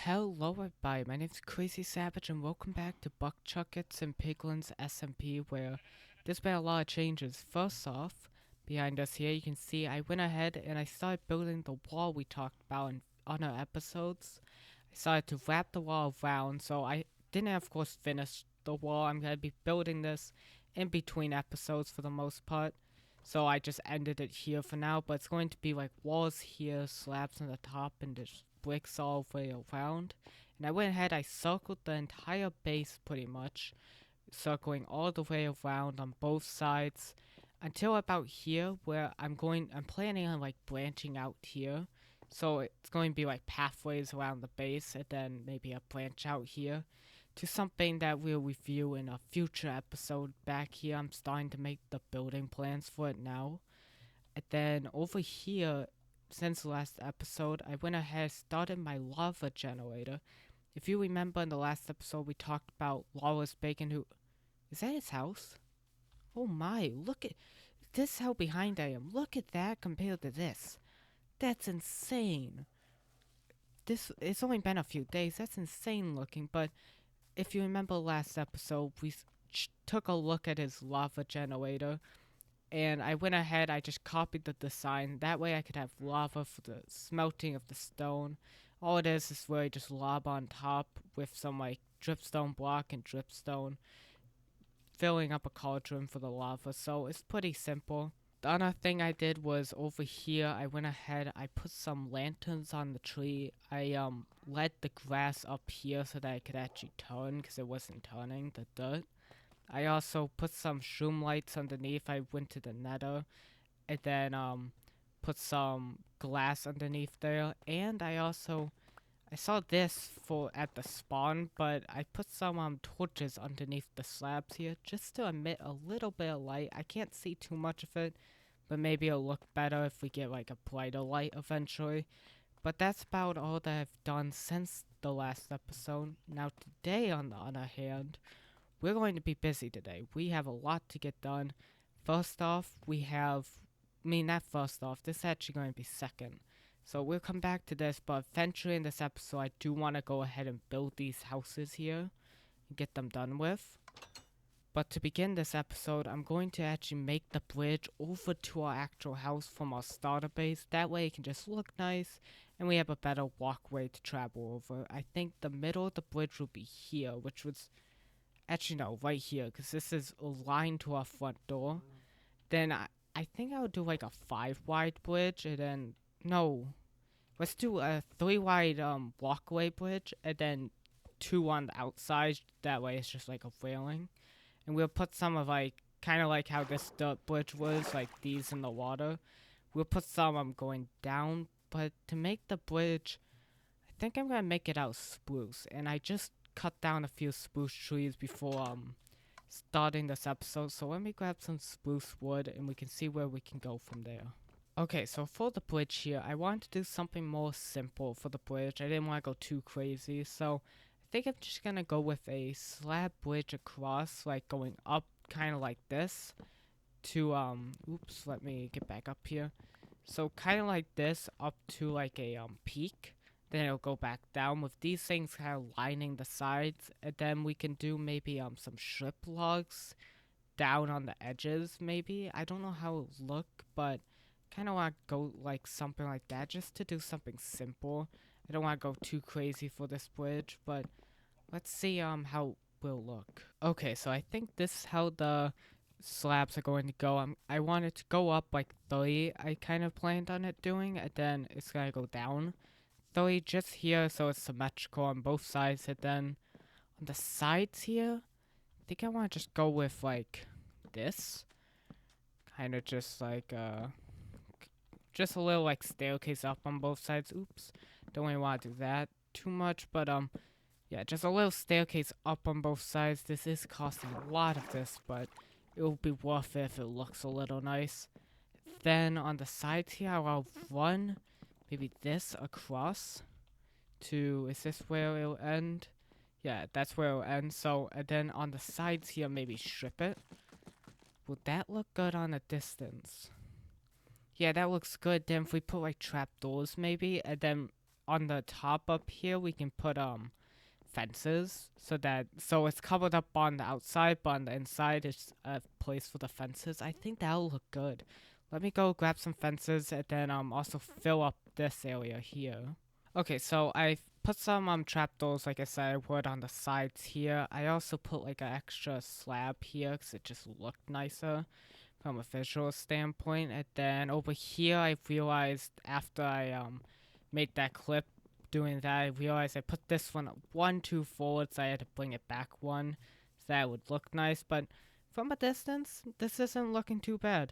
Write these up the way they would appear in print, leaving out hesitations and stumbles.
Hello everybody, my name is Crazy Savage and welcome back to Buck-Chuckets and Piglins SMP, where there's been a lot of changes. First off, behind us here you can see I went ahead and I started building the wall we talked about in other episodes. I started to wrap the wall around, so I didn't of course finish the wall. I'm going to be building this in between episodes for the most part. So I just ended it here for now, but it's going to be like walls here, slabs on the top, and just bricks all the way around. And I went ahead, I circled the entire base pretty much, circling all the way around on both sides until about here where I'm planning on like branching out here. So it's going to be like pathways around the base and then maybe a branch out here to something that we'll review in a future episode. Back here I'm starting to make the building plans for it now. And then over here, since the last episode, I went ahead and started my lava generator. If you remember in the last episode we talked about Lawless Bacon who... Is that his house? Oh my, look at this, how behind I am. Look at that compared to this. That's insane. It's only been a few days. That's insane looking, but if you remember last episode, we took a look at his lava generator, and I went ahead, I just copied the design. That way I could have lava for the smelting of the stone. All it is really just lava on top with some like dripstone block and dripstone, filling up a cauldron for the lava, so it's pretty simple. The other thing I did was over here, I went ahead, I put some lanterns on the tree. I led the grass up here so that I could actually turn, because it wasn't turning, the dirt. I also put some shroom lights underneath. I went to the nether, and then put some glass underneath there. And I saw this for at the spawn, but I put some torches underneath the slabs here just to emit a little bit of light. I can't see too much of it, but maybe it'll look better if we get like a brighter light eventually. But that's about all that I've done since the last episode. Now today, on the other hand, we're going to be busy today. We have a lot to get done. First off, not first off, this is actually going to be second. So we'll come back to this, but eventually in this episode, I do want to go ahead and build these houses here and get them done with. But to begin this episode, I'm going to actually make the bridge over to our actual house from our starter base. That way it can just look nice, and we have a better walkway to travel over. I think the middle of the bridge will be here, which was... Actually, no, right here, because this is aligned to our front door. Then I think I would do like a 5-wide bridge, and then... No. Let's do a 3-wide walkway bridge, and then 2 on the outside. That way it's just like a railing. And we'll put some of like, kind of like how this dirt bridge was, like these in the water. We'll put some going down, but to make the bridge, I think I'm going to make it out of spruce. And I just cut down a few spruce trees before starting this episode. So let me grab some spruce wood and we can see where we can go from there. Okay, so for the bridge here, I wanted to do something more simple for the bridge. I didn't want to go too crazy, so I think I'm just gonna go with a slab bridge across, like going up kind of like this to, oops, let me get back up here. So kind of like this up to like a peak. Then it'll go back down with these things kind of lining the sides. And then we can do maybe some strip logs down on the edges maybe. I don't know how it'll look, but kind of want to go like something like that just to do something simple. I don't want to go too crazy for this bridge, but let's see how it will look. Okay, so I think this is how the slabs are going to go. I want it to go up like 30. I kind of planned on it doing, and then it's going to go down 30 just here so it's symmetrical on both sides. And then on the sides here, I think I want to just go with like this. Kind of just like just a little like staircase up on both sides. Oops, don't really want to do that too much, but yeah, just a little staircase up on both sides. This is costing a lot of this, but it will be worth it if it looks a little nice. Then on the sides here, I'll run maybe this across to, is this where it'll end? Yeah, that's where it'll end. So, and then on the sides here, maybe strip it. Would that look good on a distance? Yeah, that looks good. Then if we put like trapdoors maybe, and then on the top up here we can put fences so it's covered up on the outside, but on the inside it's a place for the fences. I think that'll look good. Let me go grab some fences and then also fill up this area here. Okay, so I put some trapdoors, like I said I would, on the sides here. I also put like an extra slab here because it just looked nicer from a visual standpoint. And then over here I realized after I made that clip doing that, I realized I put this one too forward, so I had to bring it back one so that it would look nice. But from a distance, this isn't looking too bad.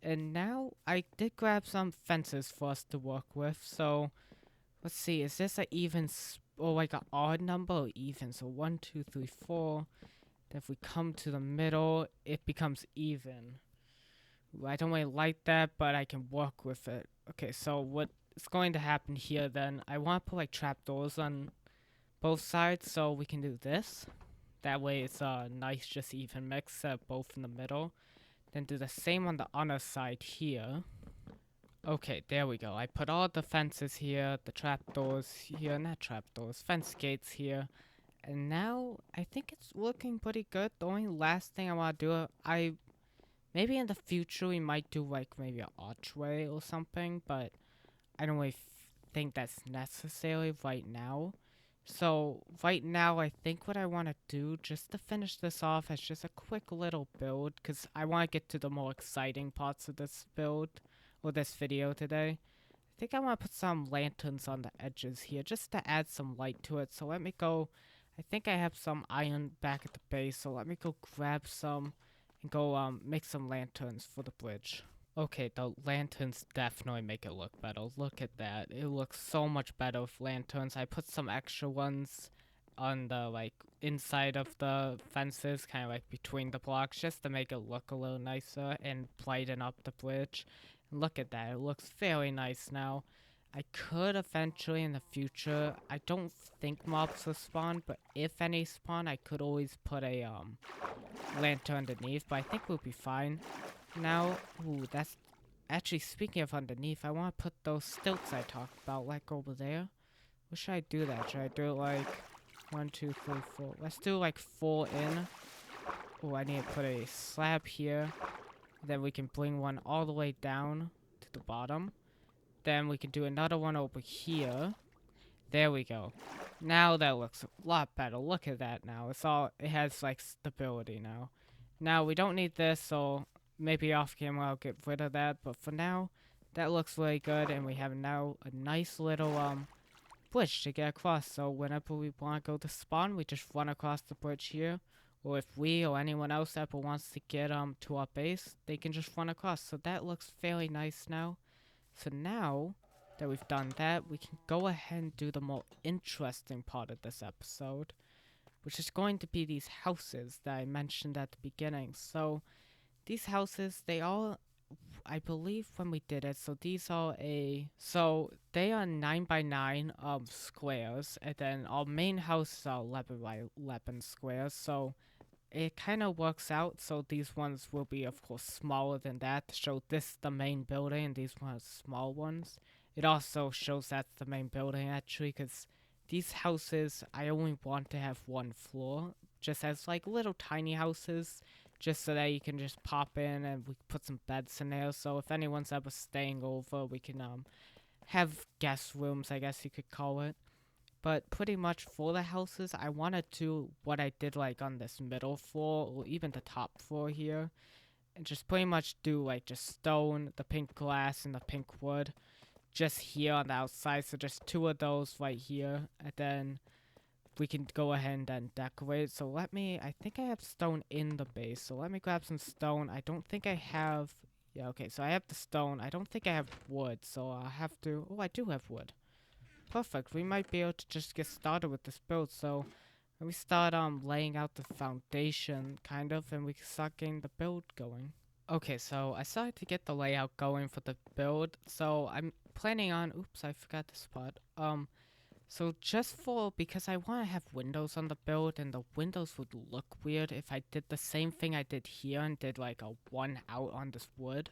And now I did grab some fences for us to work with. So let's see, is this an even or like an odd number or even? So 1, 2, 3, 4. Then if we come to the middle, it becomes even. I don't really like that, but I can work with it. Okay, so what's going to happen here then, I want to put like trapdoors on both sides, so we can do this. That way it's a nice just even mix, both in the middle. Then do the same on the other side here. Okay, there we go. I put all the fences here, the trapdoors here, not trapdoors, fence gates here. And now I think it's looking pretty good. The only last thing I want to do, maybe in the future we might do like maybe an archway or something, but I don't really think that's necessary right now. So right now I think what I want to do just to finish this off is just a quick little build, because I want to get to the more exciting parts of this build or this video today. I think I want to put some lanterns on the edges here just to add some light to it. So let me go, I think I have some iron back at the base, so let me go grab some and go make some lanterns for the bridge. Okay, the lanterns definitely make it look better. Look at that. It looks so much better with lanterns. I put some extra ones on the like inside of the fences, kind of like between the blocks, just to make it look a little nicer and brighten up the bridge. And look at that. It looks very nice now. I could eventually in the future, I don't think mobs will spawn, but if any spawn, I could always put a lantern underneath, but I think we'll be fine. Now, ooh, that's actually, speaking of underneath, I want to put those stilts I talked about like over there. What should I do that? Should I do it like 1, 2, 3, 4? Let's do like 4 in. Oh, I need to put a slab here. Then we can bring one all the way down to the bottom. Then we can do another one over here. There we go. Now that looks a lot better. Look at that now. It has like stability now. Now we don't need this, so maybe off camera I'll get rid of that. But for now, that looks really good, and we have now a nice little bridge to get across. So whenever we want to go to spawn, we just run across the bridge here. Or if we or anyone else ever wants to get to our base, they can just run across. So that looks fairly nice now. So now that we've done that, we can go ahead and do the more interesting part of this episode, which is going to be these houses that I mentioned at the beginning. So these houses, they all, I believe when we did it, so they are 9 by 9 squares, and then our main house are 11 by 11 squares, so it kind of works out. So these ones will be, of course, smaller than that to show this the main building, and these ones small ones. It also shows that's the main building, actually, because these houses, I only want to have one floor, just as like little tiny houses, just so that you can just pop in and we put some beds in there. So if anyone's ever staying over, we can have guest rooms, I guess you could call it. But pretty much for the houses, I want to do what I did like on this middle floor or even the top floor here, and just pretty much do like just stone, the pink glass, and the pink wood just here on the outside. So just 2 of those right here, and then we can go ahead and decorate. So I think I have stone in the base, so let me grab some stone. I don't think I have, yeah, okay, so I have the stone. I don't think I have wood, so I'll have to, oh, I do have wood. Perfect, we might be able to just get started with this build. So let me start laying out the foundation, kind of, and we can start getting the build going. Okay, so I started to get the layout going for the build. So I'm planning on, oops, I forgot this part. So because I want to have windows on the build, and the windows would look weird if I did the same thing I did here and did like a 1 out on this wood.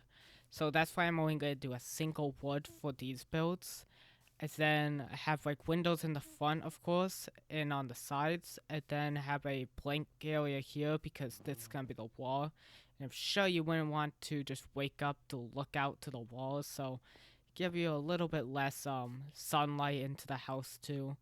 So that's why I'm only going to do a single wood for these builds. and then have like windows in the front, of course, and on the sides, and then have a blank area here because this is gonna be the wall. And I'm sure you wouldn't want to just wake up to look out to the walls, so give you a little bit less sunlight into the house too.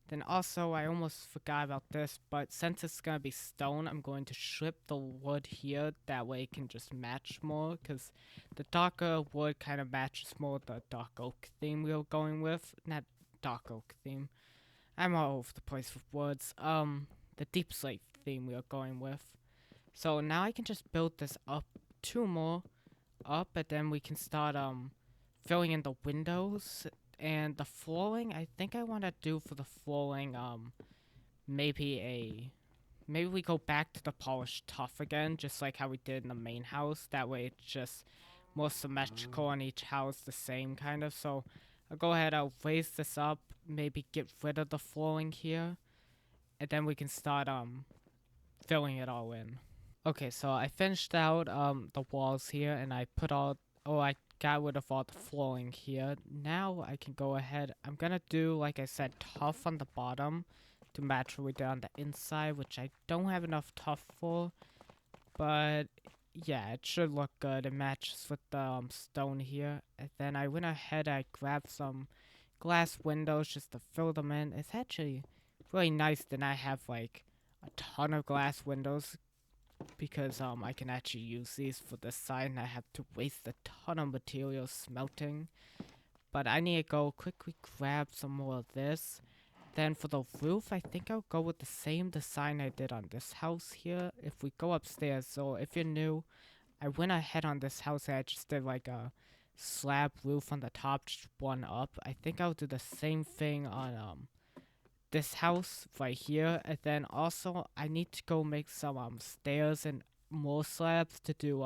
Then also, I almost forgot about this, but since it's gonna be stone, I'm going to strip the wood here. That way it can just match more, because the darker wood kind of matches more the dark oak theme we were going with. Not dark oak theme. I'm all over the place with words. The deep slate theme we are going with. So now I can just build this up two more up, and then we can start filling in the windows and the flooring. I think I want to do for the flooring maybe we go back to the polished tuff again, just like how we did in the main house. That way it's just more symmetrical on each house, the same kind of. So I'll go ahead, I'll raise this up, maybe get rid of the flooring here, and then we can start filling it all in. Okay, so I finished out the walls here, and I put all I got rid of all the flooring here. Now I can go ahead. I'm gonna do, like I said, tuff on the bottom to match what we did on the inside, which I don't have enough tuff for, but yeah, it should look good. It matches with the stone here. And then I went ahead, I grabbed some glass windows just to fill them in. It's actually really nice that I have like a ton of glass windows, because I can actually use these for this side and I have to waste a ton of materials smelting. But I need to go quickly grab some more of this. Then for the roof, I think I'll go with the same design I did on this house here. If we go upstairs, so if you're new, I went ahead on this house and I just did like a slab roof on the top, just one up. I think I'll do the same thing on this house right here. And then also I need to go make some stairs and more slabs to do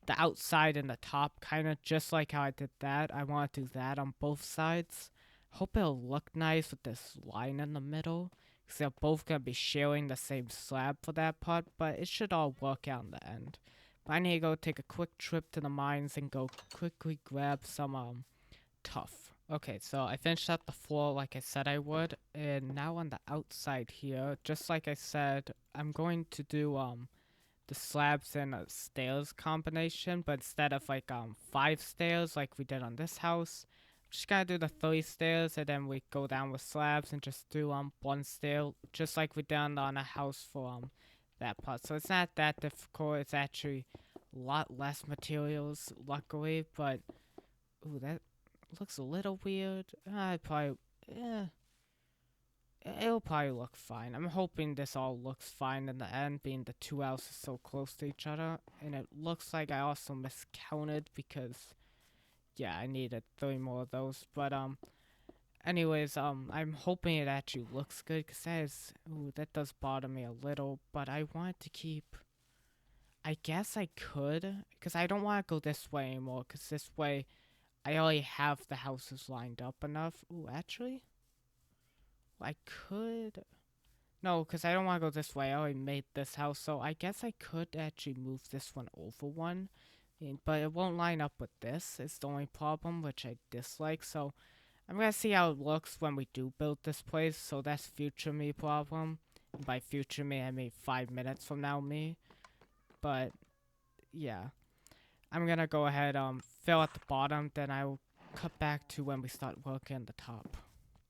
the outside and the top, kind of just like how I did that. I want to do that on both sides. Hope it'll look nice with this line in the middle, because they're both gonna be sharing the same slab for that part, but it should all work out in the end. But I need to go take a quick trip to the mines and go quickly grab some tuff. Okay, so I finished up the floor like I said I would, and now on the outside here, just like I said, I'm going to do the slabs and a stairs combination, but instead of like 5 stairs like we did on this house, I'm just gonna do the 3 stairs, and then we go down with slabs and just do 1 stair, just like we done on a house for that part. So it's not that difficult. It's actually a lot less materials, luckily, but ooh, that looks a little weird. It'll probably look fine. I'm hoping this all looks fine in the end, being the 2 houses so close to each other. And it looks like I also miscounted because, yeah, I needed 3 more of those. But anyways, I'm hoping it actually looks good, because that does bother me a little. But I want to keep. I guess I could, because I don't want to go this way anymore, because this way I already have the houses lined up enough. Ooh, actually, I could. No, because I don't want to go this way. I already made this house, so I guess I could actually move this one over one. But it won't line up with this. It's the only problem, which I dislike. So I'm going to see how it looks when we do build this place. So that's future me problem. And by future me, I mean 5 minutes from now me. But, yeah. I'm gonna go ahead, fill at the bottom, then I will cut back to when we start working the top.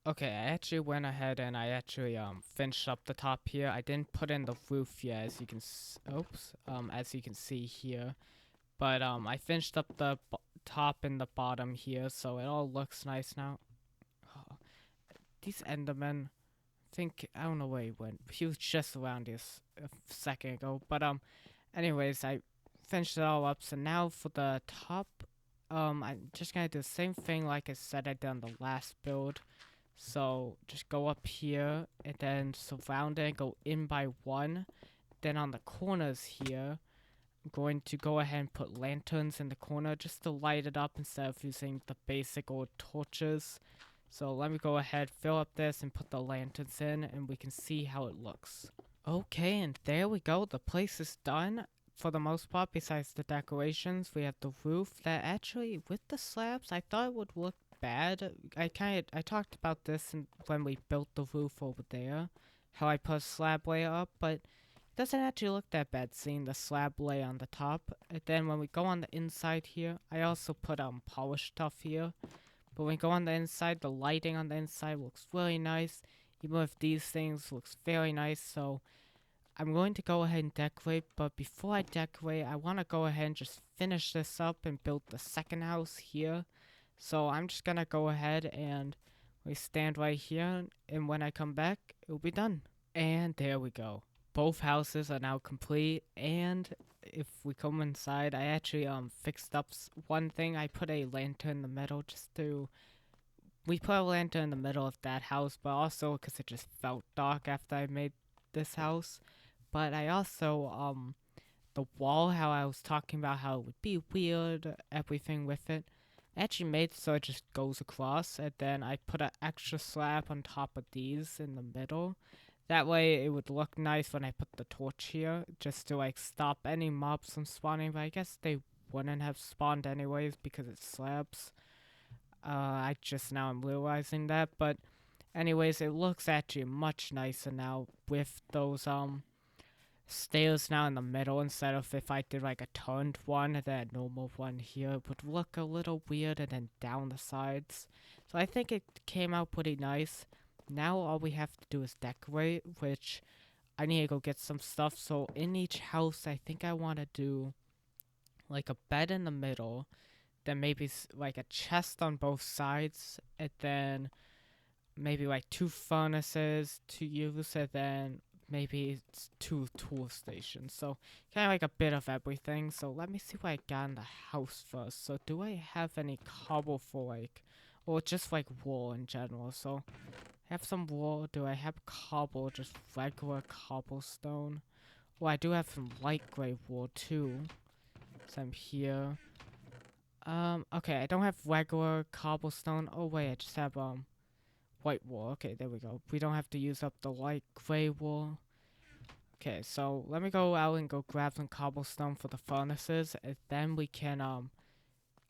Okay, I actually went ahead and I actually, finished up the top here. I didn't put in the roof yet, as you can, as you can see here. But, I finished up the top and the bottom here, so it all looks nice now. Oh, these Endermen, I don't know where he went. He was just around this a second ago. But, anyways, I finished it all up. So now for the top, I'm just gonna do the same thing like I said I did on the last build. So just go up here and then surround it and go in by 1. Then on the corners here, I'm going to go ahead and put lanterns in the corner just to light it up instead of using the basic old torches. So let me go ahead, fill up this and put the lanterns in, and we can see how it looks. Okay, and there we go. The place is done. For the most part, besides the decorations, we have the roof that actually, with the slabs, I thought it would look bad. I talked about this when we built the roof over there, how I put a slab layer up, but it doesn't actually look that bad seeing the slab layer on the top. And then when we go on the inside here, I also put polished stuff here. But when we go on the inside, the lighting on the inside looks really nice. Even with these things, looks very nice. So I'm going to go ahead and decorate. But before I decorate, I want to go ahead and just finish this up and build the second house here. So I'm just going to go ahead and we stand right here. And when I come back, it'll be done. And there we go. Both houses are now complete. And if we come inside, I actually fixed up one thing. I put a lantern in the middle we put a lantern in the middle of that house, but also because it just felt dark after I made this house. But I also the wall, how I was talking about how it would be weird, everything with it, I actually made so it just goes across, and then I put an extra slab on top of these in the middle. That way it would look nice when I put the torch here, just to like stop any mobs from spawning, but I guess they wouldn't have spawned anyways because it's slabs. I just now am realizing that, but anyways, it looks actually much nicer now with those stairs now in the middle instead of if I did like a turned one and then a normal one here, it would look a little weird and then down the sides. So I think it came out pretty nice. Now all we have to do is decorate, which I need to go get some stuff. So in each house, I think I want to do like a bed in the middle, then maybe like a chest on both sides, and then maybe like 2 furnaces to use, and then maybe it's 2 tool stations. So kind of like a bit of everything. So let me see what I got in the house first. So do I have any cobble for like, or just like wool in general? So I have some wool. Do I have cobble, just regular cobblestone? Well, I do have some light gray wool too. So I'm here. Okay, I don't have regular cobblestone. Oh wait, I just have white wool. Okay, there we go. We don't have to use up the light gray wool. Okay, so let me go out and go grab some cobblestone for the furnaces, and then we can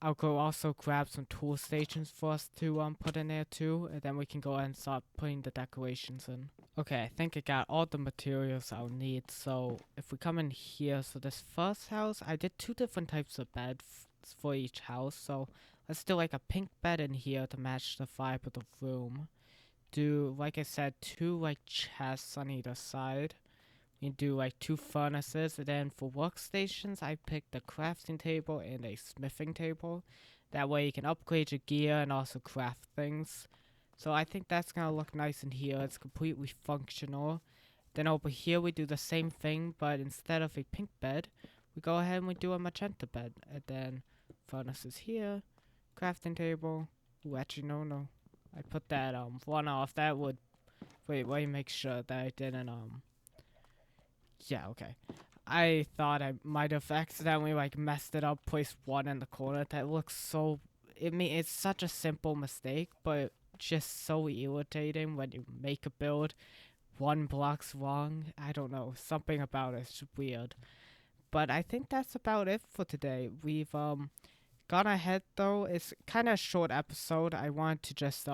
I'll go also grab some tool stations for us to put in there too, and then we can go ahead and start putting the decorations in. Okay, I think I got all the materials I'll need. So if we come in here, so this first house, I did 2 different types of beds for each house. So let's do like a pink bed in here to match the vibe of the room. Do, like I said, 2 like chests on either side. We do like 2 furnaces, and then for workstations, I picked a crafting table and a smithing table. That way you can upgrade your gear and also craft things. So I think that's gonna look nice in here. It's completely functional. Then over here we do the same thing, but instead of a pink bed, we go ahead and we do a magenta bed. And then furnaces here, crafting table. Ooh, actually no. I put that one off. That would wait, make sure that I didn't yeah, okay. I thought I might have accidentally like messed it up, placed one in the corner. That looks so it's such a simple mistake, but just so irritating when you make a build 1 block's wrong. I don't know, something about it's weird. But I think that's about it for today. We've gone ahead though. It's kind of a short episode. I want to just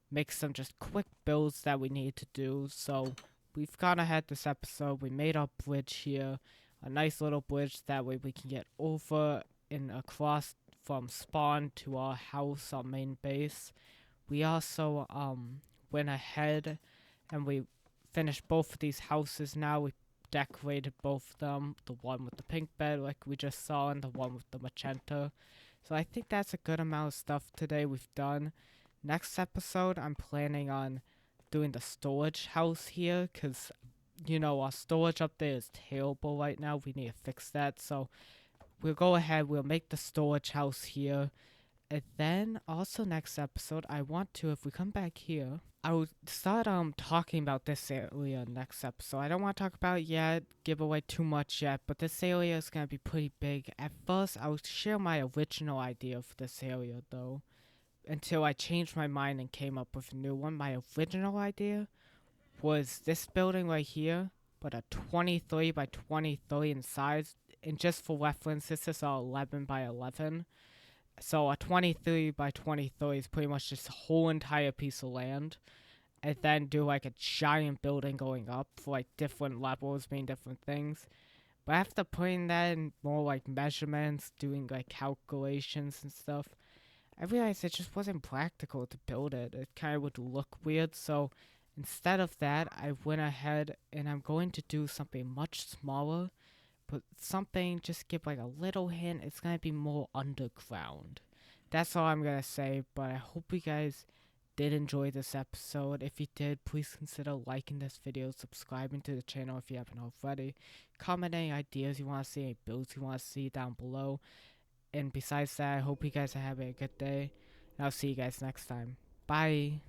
make some just quick builds that we need to do. So we've gone ahead this episode. We made our bridge here, a nice little bridge. That way we can get over and across from spawn to our house, our main base. We also went ahead and we finished both of these houses. Now we decorated both of them, the one with the pink bed like we just saw and the one with the magenta. So I think that's a good amount of stuff today we've done. Next episode I'm planning on doing the storage house here, because you know our storage up there is terrible right now. We need to fix that. So we'll go ahead, we'll make the storage house here. And then also next episode I want to, if we come back here, I will start talking about this area next episode. I don't want to talk about it yet, give away too much yet, but this area is going to be pretty big. At first I will share my original idea for this area though, until I changed my mind and came up with a new one. My original idea was this building right here, but a 23 by 23 in size. And just for reference, this is a 11 by 11. So a 23 by 23 is pretty much this whole entire piece of land. And then do like a giant building going up for like different levels, mean different things. But after putting that in more like measurements, doing like calculations and stuff, I realized it just wasn't practical to build it. It kind of would look weird. So instead of that, I went ahead and I'm going to do something much smaller, but something just give like a little hint. It's going to be more underground. That's all I'm going to say, but I hope you guys did enjoy this episode. If you did, please consider liking this video, subscribing to the channel if you haven't already. Comment any ideas you want to see, any builds you want to see down below. And besides that, I hope you guys are having a good day. And I'll see you guys next time. Bye.